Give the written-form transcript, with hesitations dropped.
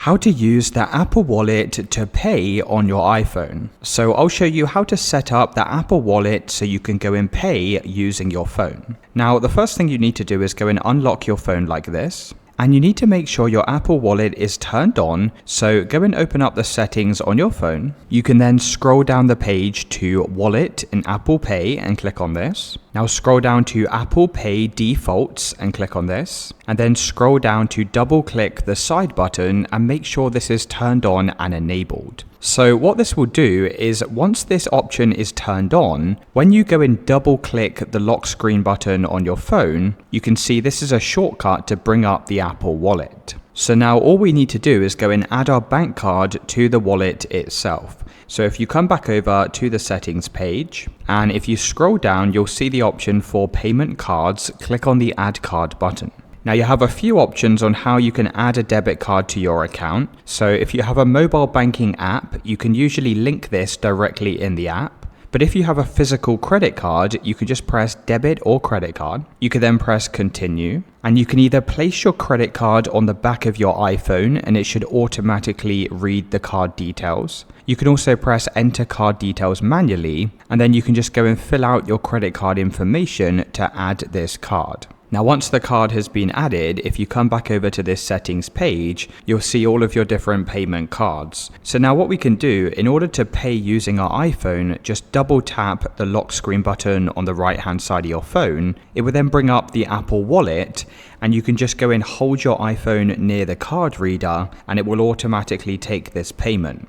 How to use the Apple Wallet to pay on your iPhone. So I'll show you how to set up the Apple Wallet so you can go and pay using your phone. Now, the first thing you need to do is go and unlock your phone like this. And you need to make sure your Apple Wallet is turned on, so go and open up the settings on your phone. You can then scroll down the page to Wallet in Apple Pay and click on this. Now scroll down to Apple Pay Defaults and click on this. And then scroll down to double click the side button and make sure this is turned on and enabled. So what this will do is once this option is turned on, when you go and double click the lock screen button on your phone, you can see this is a shortcut to bring up the Apple Wallet. So now all we need to do is go and add our bank card to the wallet itself. So if you come back over to the settings page, and if you scroll down, you'll see the option for payment cards. Click on the add card button. Now you have a few options on how you can add a debit card to your account. So if you have a mobile banking app, you can usually link this directly in the app. But if you have a physical credit card, you can just press debit or credit card. You can then press continue, and you can either place your credit card on the back of your iPhone and it should automatically read the card details. You can also press enter card details manually, and then you can just go and fill out your credit card information to add this card. Now once the card has been added, if you come back over to this settings page, you'll see all of your different payment cards. So now what we can do, in order to pay using our iPhone, just double tap the lock screen button on the right hand side of your phone. It will then bring up the Apple Wallet, and you can just go and hold your iPhone near the card reader and it will automatically take this payment.